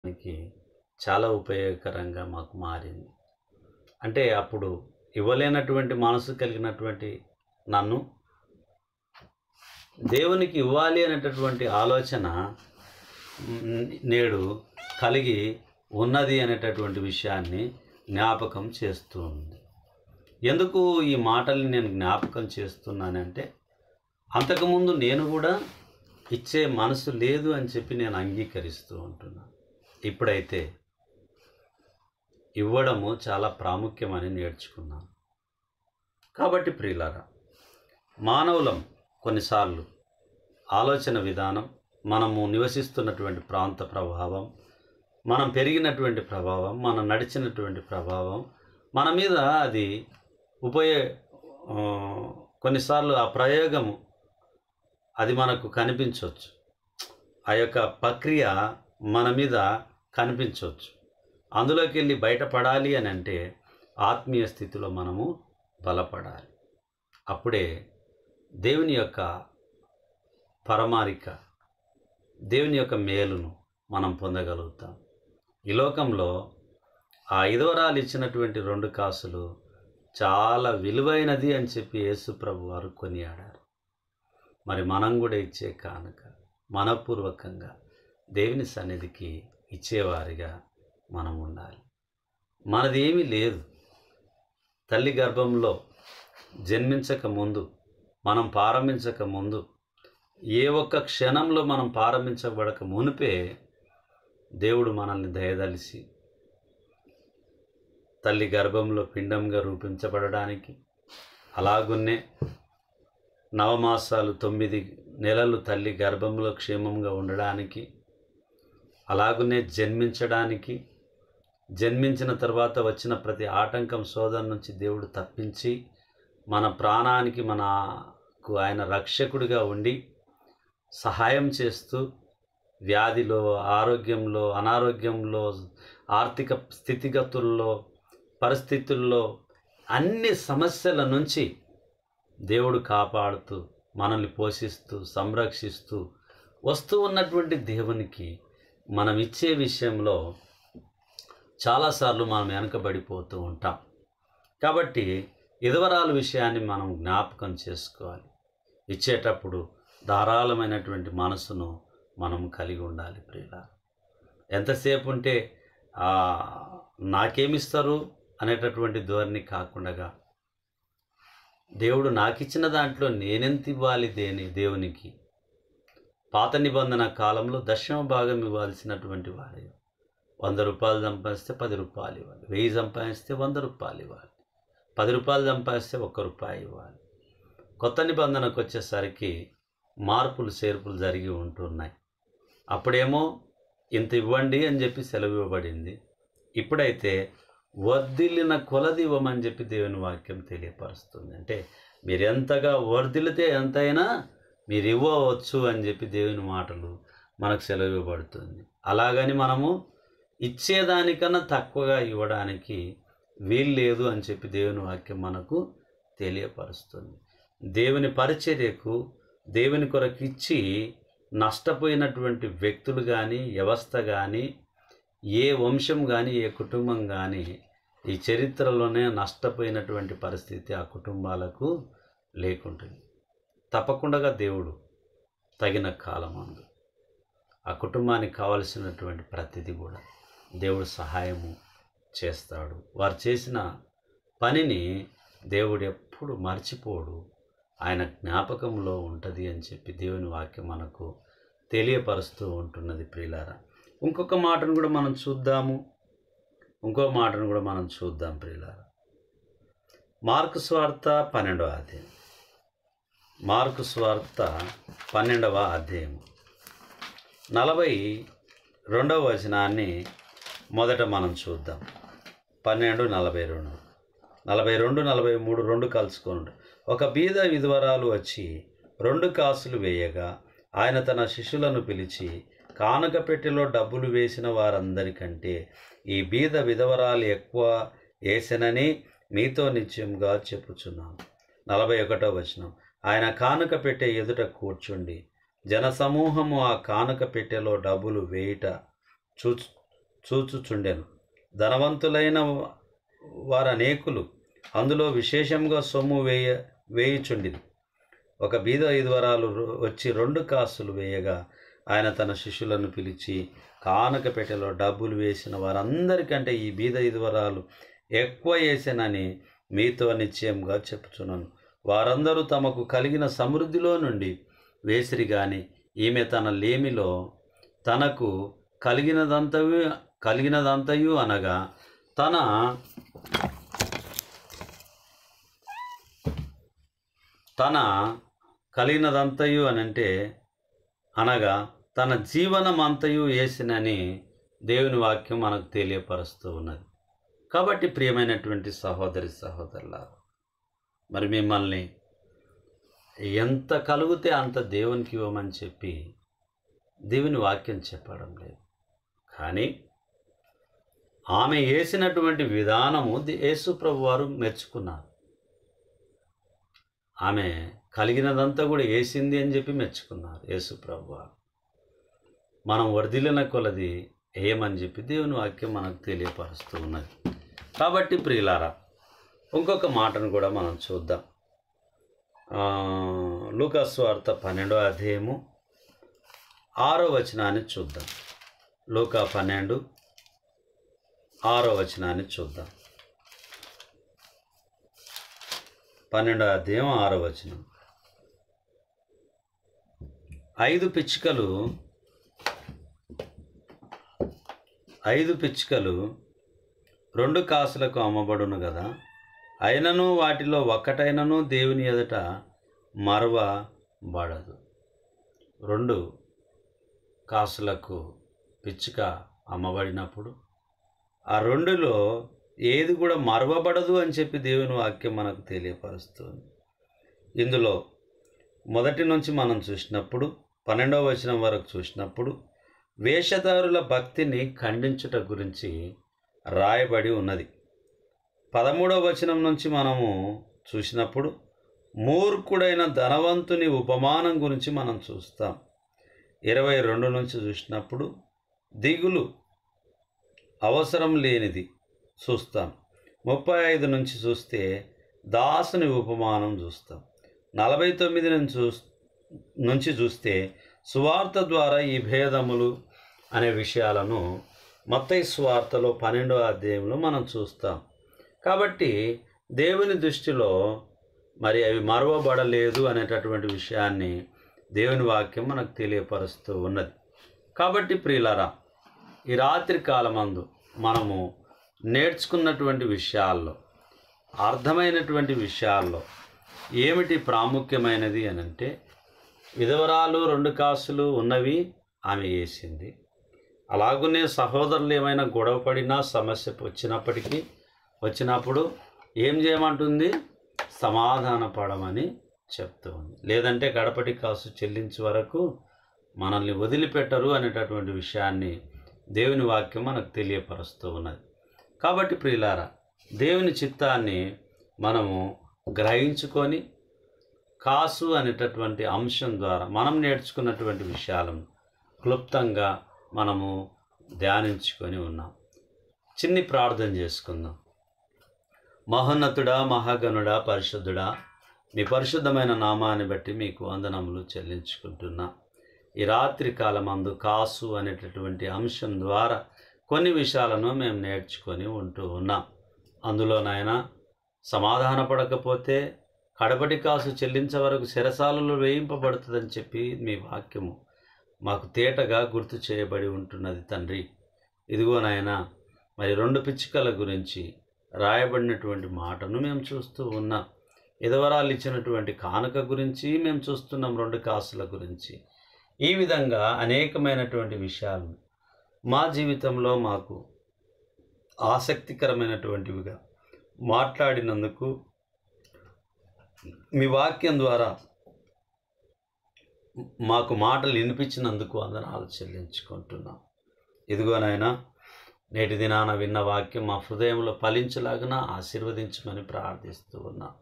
మనకి చాలా ఉపయోగకరంగా మాకు మారింది. అంటే అప్పుడు ఇవ్వలేనటువంటి మనసు కలిగినటువంటి నన్ను దేవునికి ఇవ్వాలి అనేటటువంటి ఆలోచన నేడు కలిగి ఉన్నది అనేటటువంటి విషయాన్ని జ్ఞాపకం చేస్తూ ఉంది. ఎందుకు ఈ మాటల్ని నేను జ్ఞాపకం చేస్తున్నానంటే, అంతకుముందు నేను కూడా ఇచ్చే మనసు లేదు అని చెప్పి నేను అంగీకరిస్తూ ఉంటున్నాను. ఇప్పుడైతే ఇవ్వడము చాలా ప్రాముఖ్యమని నేర్చుకున్నాను. కాబట్టి ప్రియులారా, మానవులం కొన్నిసార్లు ఆలోచన విధానం, మనము నివసిస్తున్నటువంటి ప్రాంత ప్రభావం, మనం పెరిగినటువంటి ప్రభావం, మనం నడిచినటువంటి ప్రభావం మన మీద అది కొన్నిసార్లు ఆ ప్రయోగము అది మనకు కనిపించవచ్చు. ఆ యొక్క ప్రక్రియ మన మీద కనిపించవచ్చు. అందులోకి వెళ్ళి బయటపడాలి అని అంటే ఆత్మీయ స్థితిలో మనము బలపడాలి. అప్పుడే దేవుని యొక్క పరమారిక, దేవుని యొక్క మేలును మనం పొందగలుగుతాం. ఈ లోకంలో ఆ ఐదవరాలు ఇచ్చినటువంటి 2 కాసులు చాలా విలువైనది అని చెప్పి యేసు ప్రభు వారు కొనియాడారు. మరి మనం కూడా ఇచ్చే కానుక మనపూర్వకంగా దేవుని సన్నిధికి ఇచ్చేవారిగా మనం ఉండాలి. మనది ఏమీ లేదు. తల్లి గర్భంలో జన్మించక ముందు, మనం ప్రారంభించక ముందు, ఏ ఒక్క క్షణంలో మనం ప్రారంభించబడక మునిపే దేవుడు మనల్ని దయదలిసి తల్లి గర్భంలో పిండంగా రూపించబడడానికి, అలాగున్నే 9 మాసాలు 9 నెలలు తల్లి గర్భంలో క్షేమంగా ఉండడానికి, అలాగునే జన్మించడానికి, జన్మించిన తర్వాత వచ్చిన ప్రతి ఆటంకం శోధన నుంచి దేవుడు తప్పించి మన ప్రాణానికి మనకు ఆయన రక్షకుడిగా ఉండి సహాయం చేస్తూ, వ్యాధిలో, ఆరోగ్యంలో, అనారోగ్యంలో, ఆర్థిక స్థితిగతుల్లో, పరిస్థితుల్లో అన్ని సమస్యల నుంచి దేవుడు కాపాడుతూ, మనల్ని పోషిస్తూ, సంరక్షిస్తూ వస్తూ ఉన్నటువంటి దేవునికి మనం ఇచ్చే విషయంలో చాలాసార్లు మనం వెనకబడిపోతూ ఉంటాం. కాబట్టి విధవరాల విషయాన్ని మనం జ్ఞాపకం చేసుకోవాలి. ఇచ్చేటప్పుడు ధారాళమైనటువంటి మనసును మనం కలిగి ఉండాలి. ప్రియులారా, ఎంతసేపు ఉంటే నాకేమిస్తారు అనేటటువంటి ధోరణి కాకుండా, దేవుడు నాకిచ్చిన దాంట్లో నేనెంత ఇవ్వాలి దేవునికి. పాత నిబంధన కాలంలో దశమ భాగం ఇవ్వాల్సినటువంటి వారు 100 రూపాయలు సంపాదిస్తే 10 రూపాయలు ఇవ్వాలి, 1000 సంపాదిస్తే 100 రూపాయలు ఇవ్వాలి, 10 రూపాయలు సంపాదిస్తే 1 రూపాయి ఇవ్వాలి. కొత్త నిబంధనకు వచ్చేసరికి మార్పులు చేర్పులు జరిగి ఉంటున్నాయి. అప్పుడేమో ఇంత ఇవ్వండి అని చెప్పి సెలవు ఇవ్వబడింది. ఇప్పుడైతే వర్ధిల్లిన కొలది ఇవ్వమని చెప్పి దేవుని వాక్యం తెలియపరుస్తుంది. అంటే మీరు ఎంతగా వర్ధిల్లితే ఎంతైనా మీరు ఇవ్వవచ్చు అని చెప్పి దేవుని మాటలు మనకు సెలవు ఇవ్వబడుతుంది. అలాగని మనము ఇచ్చేదానికన్నా తక్కువగా ఇవ్వడానికి వీలు లేదు అని చెప్పి దేవుని వాక్యం మనకు తెలియపరుస్తుంది. దేవుని పరిచర్యకు, దేవుని కొరకు ఇచ్చి నష్టపోయినటువంటి వ్యక్తులు కానీ, వ్యవస్థ కానీ, ఏ వంశం కానీ, ఏ కుటుంబం కానీ ఈ చరిత్రలోనే నష్టపోయినటువంటి పరిస్థితి ఆ కుటుంబాలకు లేకుంటుంది. తప్పకుండా దేవుడు తగిన కాలమందు ఆ కుటుంబానికి కావలసినటువంటి ప్రతిదీ కూడా దేవుడు సహాయము చేస్తాడు. వారు చేసిన పనిని దేవుడు ఎప్పుడు మర్చిపోడు, ఆయన జ్ఞాపకంలో ఉంటుంది అని చెప్పి దేవుని వాక్యం మనకు తెలియపరుస్తూ ఉంటున్నది. ప్రియులారా, ఇంకొక మాటను కూడా మనం చూద్దాం. ప్రియులారా, మార్కు స్వార్త 12వ అధ్యాయం, మార్కు స్వార్త 12వ అధ్యాయం 42వ వచనాన్ని మొదట మనం చూద్దాం. 12:42, 42, 43 2 కలుసుకోండి. ఒక బీద విధవరాలు వచ్చి 2 కాసులు వేయగా ఆయన తన శిష్యులను పిలిచి, కానుక పెట్టెలో డబ్బులు వేసిన వారందరికంటే ఈ బీద విధవరాలు ఎక్కువ వేసెనని మీతో నిశ్చయంగా చెప్పుచున్నాను. 41వ వచనం, ఆయన కానుక పెట్టె ఎదుట కూర్చుండి జనసమూహము ఆ కానుక పెట్టెలో డబ్బులు వేయుట చూచుచుండెను. ధనవంతులైన వారనేకులు అందులో విశేషంగా సొమ్ము వేయుచుండిరి. ఒక బీద విధవరాలు వచ్చి 2 కాసులు వేయగా ఆయన తన శిష్యులను పిలిచి, కానుక పెట్టెలో డబ్బులు వేసిన వారందరికంటే ఈ బీద విధవరాలు ఎక్కువ వేసెనని మీతో నిశ్చయంగా చెప్పుచున్నాను. వారందరూ తమకు కలిగిన సమృద్ధిలో నుండి వేసిరి గాని ఈమె తన లేమిలో తనకు కలిగినదంతయు అనగా తన కలిగినదంతయు అనంటే అనగా తన జీవనమంతయు వేసినని దేవుని వాక్యం మనకు తెలియపరుస్తూ ఉన్నది. కాబట్టి ప్రియమైనటువంటి సహోదరులారా, మరి మిమ్మల్ని ఎంత కలిగితే అంత దేవునికి ఇవ్వమని చెప్పి దేవుని వాక్యం చెప్పడం లేదు. కానీ ఆమె వేసినటువంటి విధానము యేసు ప్రభు వారు మెచ్చుకున్నారు. ఆమె కలిగినదంతా కూడా వేసింది అని చెప్పి మెచ్చుకున్నారు యేసు ప్రభు వారు. మనం వర్ధిల్లిన కొలది ఏమని చెప్పి దేవుని వాక్యం మనకు తెలియపరుస్తూ ఉన్నది. కాబట్టి ప్రియులారా, ఇంకొక మాటను కూడా మనం చూద్దాం. లూకా సువార్త 12వ అధ్యాయము 6వ వచనాన్ని చూద్దాం. లూకా 12 6వ వచనాన్ని చూద్దాం. 12వ అధ్యాయం 6వ వచనం. 5 పిచ్చుకలు 2 కాసులకు అమ్మబడును కదా, అయినను వాటిలో ఒక్కటైనను దేవుని ఎదుట మరువబడదు. 2 కాసులకు పిచ్చుక అమ్మబడినప్పుడు ఆ 2లో ఏది కూడా మరువబడదు అని చెప్పి దేవుని వాక్యం మనకు తెలియపరుస్తుంది. ఇందులో మొదటి నుంచి మనం చూసినప్పుడు 12వ వచనం వరకు చూసినప్పుడు వేషధారుల భక్తిని ఖండించుట గురించి రాయబడి ఉన్నది. 13వ వచనం నుంచి మనము చూసినప్పుడు మూర్ఖుడైన ధనవంతుని ఉపమానం గురించి మనం చూస్తాం. 22 నుంచి చూసినప్పుడు దిగులు అవసరం లేనిది చూస్తాం. 35 నుంచి చూస్తే దాసుని ఉపమానం చూస్తాం. 49 నుంచి చూస్తే సువార్త ద్వారా ఈ భేదములు అనే విషయాలను మత్తయి సువార్తలో 12వ అధ్యాయంలో మనం చూస్తాం. కాబట్టి దేవుని దృష్టిలో మరి అవి మరువబడలేదు అనేటటువంటి విషయాన్ని దేవుని వాక్యం మనకు తెలియపరుస్తూ ఉన్నది. కాబట్టి ప్రియులారా, ఈ రాత్రి కాలమందు మనము నేర్చుకున్నటువంటి విషయాల్లో, అర్థమైనటువంటి విషయాల్లో ఏమిటి ప్రాముఖ్యమైనది అని అంటే, విధవరాలు 2 కాసులు ఉన్నవి ఆమె వేసింది. అలాగునే సహోదరులు ఏమైనా గొడవ పడినా సమస్య వచ్చినప్పుడు ఏం చేయమంటుంది? సమాధాన పడమని చెప్తుంది. లేదంటే గడపటి కాసు చెల్లించే వరకు మనల్ని వదిలిపెట్టరు అనేటటువంటి విషయాన్ని దేవుని వాక్యం మనకు తెలియపరుస్తూ ఉన్నది. కాబట్టి ప్రియులారా, దేవుని చిత్తాన్ని మనము గ్రహించుకొని కాసు అనేటటువంటి అంశం ద్వారా మనం నేర్చుకున్నటువంటి విషయాలను క్లుప్తంగా మనము ధ్యానించుకొని ఉన్నాం. చిన్ని ప్రార్థన చేసుకుందాం. మహోన్నతుడా, మహాగణుడా, పరిశుద్ధుడా, మీ పరిశుద్ధమైన నామాన్ని బట్టి మీకు వందనములు చెల్లించుకుంటున్నా. ఈ రాత్రి కాలమందు కాసు అనేటటువంటి అంశం ద్వారా కొన్ని విషయాలను మేము నేర్చుకొని ఉంటూ ఉన్నాం. అందులో నాయన, సమాధాన పడకపోతే కడపటి కాసు చెల్లించే వరకు చెరసాలలో వేయింపబడుతుందని చెప్పి మీ వాక్యము మాకు తేటగా గుర్తు చేయబడి ఉంటున్నది తండ్రి. ఇదిగో నాయన, మరి 2 పిచ్చుకల గురించి రాయబడినటువంటి మాటను మేము చూస్తూ ఉన్నాం. విధవరాలు ఇచ్చినటువంటి కానుక గురించి మేము చూస్తున్నాం, 2 కాసుల గురించి. ఈ విధంగా అనేకమైనటువంటి విషయాలు మా జీవితంలో మాకు ఆసక్తికరమైనటువంటివిగా మాట్లాడినందుకు, మీ వాక్యం ద్వారా మాకు మాటలు వినిపించినందుకు వందనాలు చెల్లించుకుంటున్నాం. ఇదిగోనైనా నేటి దినాన విన్న వాక్యం మా హృదయంలో ఫలించలాగున ఆశీర్వదించమని ప్రార్థిస్తూ ఉన్నాం.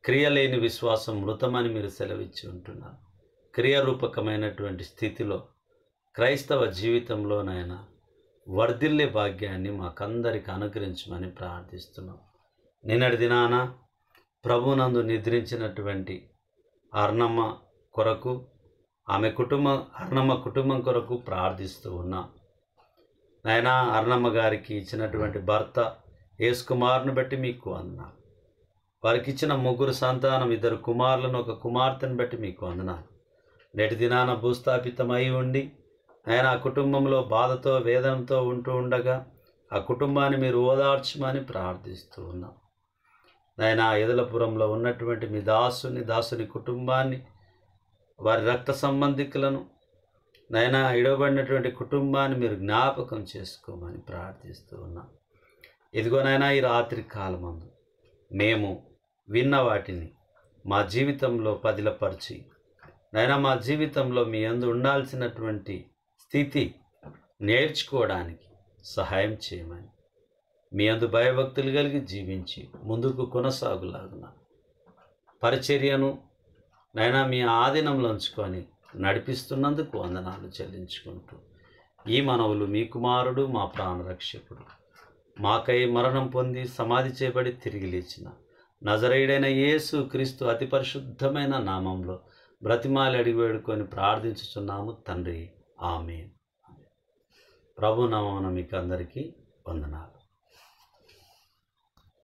క్రియలేని విశ్వాసం మృతమని మీరు సెలవిచ్చి ఉంటున్నారు. క్రియారూపకమైనటువంటి స్థితిలో క్రైస్తవ జీవితంలోనైనా వర్ధిల్లే భాగ్యాన్ని మాకందరికి అనుగ్రహించమని ప్రార్థిస్తున్నాం. నిన్నటి దినాన ప్రభునందు నిద్రించినటువంటి అర్ణమ్మ కొరకు, అర్ణమ్మ కుటుంబం కొరకు ప్రార్థిస్తూ ఉన్నాం. నాయనా, అర్ణమ్మ గారికి ఇచ్చినటువంటి భర్త యేసు కుమారుని బట్టి మీకు వందనాలు. వారికి ఇచ్చిన 3 సంతానం, 2 కుమారులను 1 కుమార్తెను బట్టి మీకు వందనాలు. నేటి దినాన భూస్థాపితమై ఉండి ఆయన ఆ కుటుంబంలో బాధతో వేదనతో ఉంటూ ఉండగా ఆ కుటుంబాన్ని మీరు ఓదార్చమని ప్రార్థిస్తూ ఉన్నాం. నాయన, ఎదలపురంలో ఉన్నటువంటి మీ దాసుని కుటుంబాన్ని, వారి రక్త సంబంధికులను, నాయన ఇడవబడినటువంటి కుటుంబాన్ని మీరు జ్ఞాపకం చేసుకోమని ప్రార్థిస్తూ ఉన్నాం. ఇదిగో నాయన, ఈ రాత్రి కాలమందు మేము విన్న వాటిని మా జీవితంలో పదిలపరిచి, నాయన మా జీవితంలో మీ యందు ఉండాల్సినటువంటి స్థితి నేర్చుకోవడానికి సహాయం చేయమని, మీ యందు భయభక్తులు కలిగి జీవించి ముందుకు కొనసాగులాగున పరిచర్యను నాయన మీ ఆధీనంలో ఉంచుకొని నడిపిస్తున్నందుకు వందనాలు చెల్లించుకుంటూ, ఈ మనవులు మీ కుమారుడు, మా ప్రాణరక్షకుడు, మాకై మరణం పొంది సమాధి చేయబడి తిరిగి లేచిన నజరేయుడైన యేసు క్రీస్తు అతి పరిశుద్ధమైన నామంలో బ్రతిమాలి అడిగి వేడుకొని ప్రార్థించుచున్నాము తండ్రి. ఆమేన్. ప్రభు నామమున మీకు అందరికీ వందనాలు.